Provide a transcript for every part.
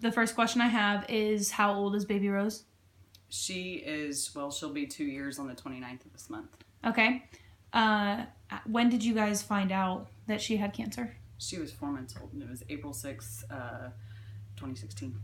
The first question I have is, how old is baby Rose? She'll be 2 years on the 29th of this month. Okay. When did you guys find out that she had cancer? She was 4 months old, and it was April 6th, 2016.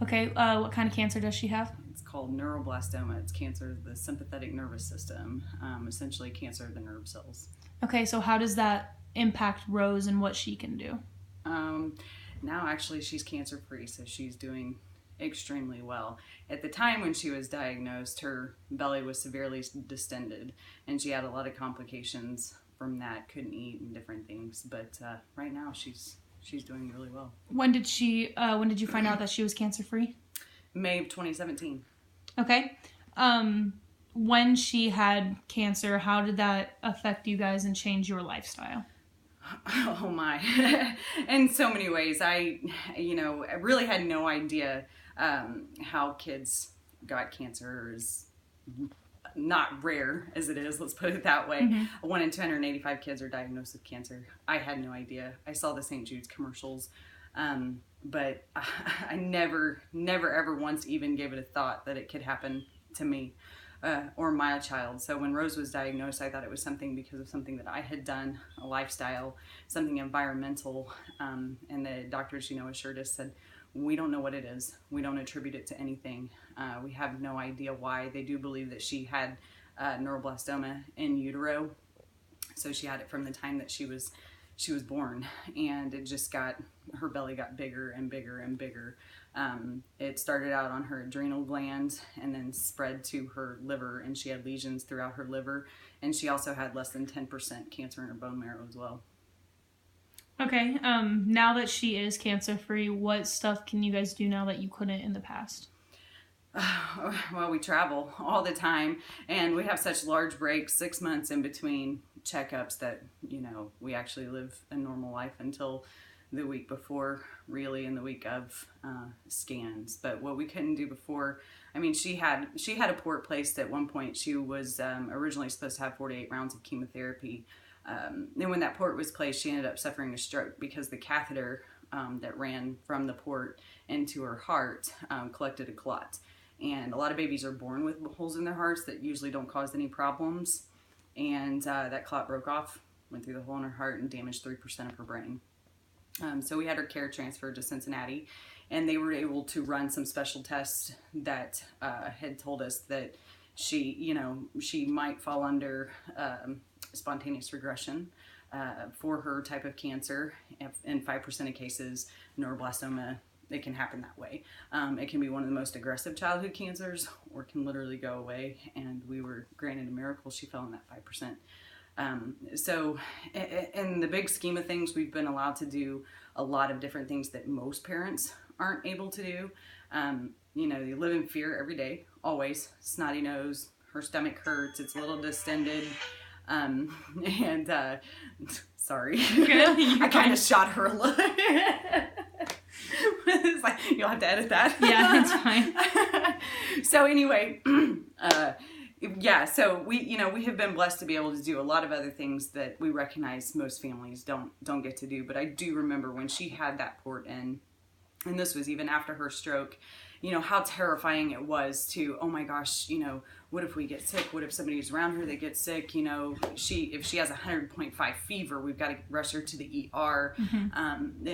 Okay, what kind of cancer does she have? It's called neuroblastoma. It's cancer of the sympathetic nervous system, essentially cancer of the nerve cells. Okay, so how does that impact Rose and what she can do? Now, actually, she's cancer-free, so she's doing extremely well. At the time when she was diagnosed, her belly was severely distended, and she had a lot of complications from that, couldn't eat and different things. But right now, she's doing really well. When did you find out that she was cancer-free? May of 2017. Okay. When she had cancer, how did that affect you guys and change your lifestyle? Oh my. In so many ways. I really had no idea how kids got cancer is not rare as it is, let's put it that way. Mm-hmm. 1 in 285 kids are diagnosed with cancer. I had no idea. I saw the St. Jude's commercials, but I never ever once even gave it a thought that it could happen to me or my child. So when Rose was diagnosed, I thought it was something because of something that I had done, a lifestyle, something environmental, and the doctors, assured us, said, we don't know what it is. We don't attribute it to anything. We have no idea why. They do believe that she had neuroblastoma in utero. So she had it from the time that she was born, and it just her belly got bigger and bigger and bigger. It started out on her adrenal gland and then spread to her liver, and she had lesions throughout her liver, and she also had less than 10% cancer in her bone marrow as well. Okay, now that she is cancer-free, what stuff can you guys do now that you couldn't in the past? Well, we travel all the time, and we have such large breaks, 6 months in between checkups, that, we actually live a normal life until the week before, really, and the week of scans. But what we couldn't do before, she had a port placed at one point. She was originally supposed to have 48 rounds of chemotherapy. And when that port was placed, she ended up suffering a stroke because the catheter that ran from the port into her heart collected a clot. And a lot of babies are born with holes in their hearts that usually don't cause any problems. And that clot broke off, went through the hole in her heart, and damaged 3% of her brain. So we had her care transferred to Cincinnati, and they were able to run some special tests that had told us that she might fall under spontaneous regression for her type of cancer. In 5% of cases, neuroblastoma, it can happen that way. It can be one of the most aggressive childhood cancers, or can literally go away, and we were granted a miracle she fell in that 5%. So in the big scheme of things, we've been allowed to do a lot of different things that most parents aren't able to do. You live in fear every day, always. Snotty nose, her stomach hurts, it's a little distended. Sorry, I kind of shot her a little. It's like, you'll have to edit that. Yeah, it's fine. So anyway, so we have been blessed to be able to do a lot of other things that we recognize most families don't get to do. But I do remember when she had that port in, and this was even after her stroke, how terrifying it was to, oh my gosh, what if we get sick? What if somebody's around her that gets sick? If she has 100.5 fever, we've got to rush her to the ER. Mm-hmm.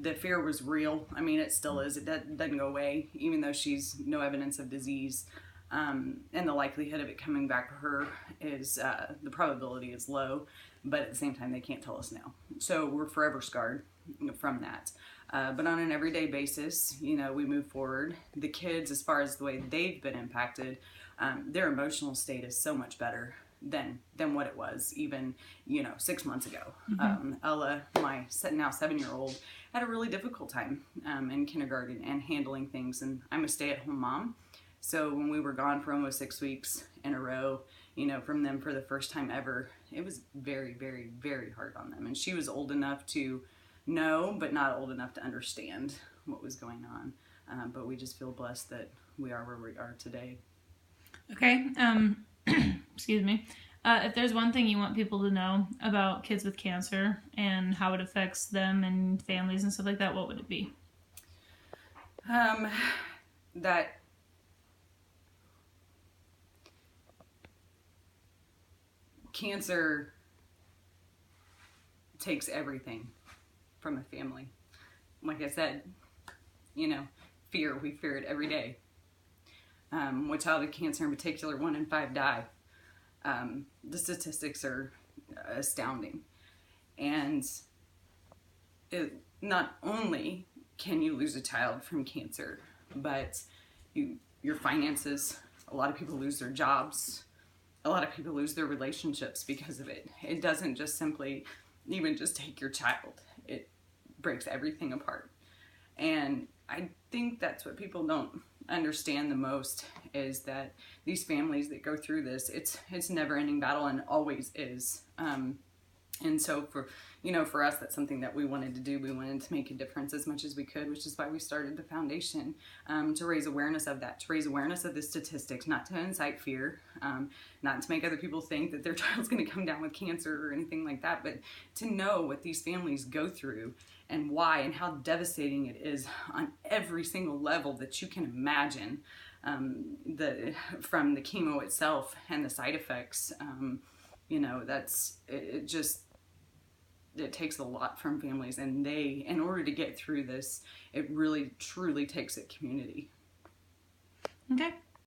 The fear was real. It still is. It doesn't go away, even though she's no evidence of disease. And the likelihood of it coming back to her is, the probability is low, but at the same time, they can't tell us now. So we're forever scarred from that. But on an everyday basis, we move forward. The kids, as far as the way they've been impacted, their emotional state is so much better than what it was even, 6 months ago. Mm-hmm. Ella, my now 7-year-old, had a really difficult time in kindergarten and handling things. And I'm a stay-at-home mom. So when we were gone for almost 6 weeks in a row, from them for the first time ever, it was very, very, very hard on them. And she was old enough to know, but not old enough to understand what was going on. But we just feel blessed that we are where we are today. Okay. Excuse me. If there's one thing you want people to know about kids with cancer and how it affects them and families and stuff like that, what would it be? That cancer takes everything from a family. Like I said, fear, we fear it every day. With childhood cancer in particular, 1 in 5 die. The statistics are astounding. And not only can you lose a child from cancer, but your finances, a lot of people lose their jobs, a lot of people lose their relationships because of it. It doesn't just simply even just take your child. It breaks everything apart. And I think that's what people don't understand the most, is that these families that go through this, it's a never-ending battle, and always is. And so for us, that's something that we wanted to do. We wanted to make a difference as much as we could, which is why we started the foundation, to raise awareness of that, to raise awareness of the statistics, not to incite fear, not to make other people think that their child's going to come down with cancer or anything like that, but to know what these families go through and why, and how devastating it is on every single level that you can imagine, from the chemo itself and the side effects. It takes a lot from families, and in order to get through this, it really truly takes a community. Okay.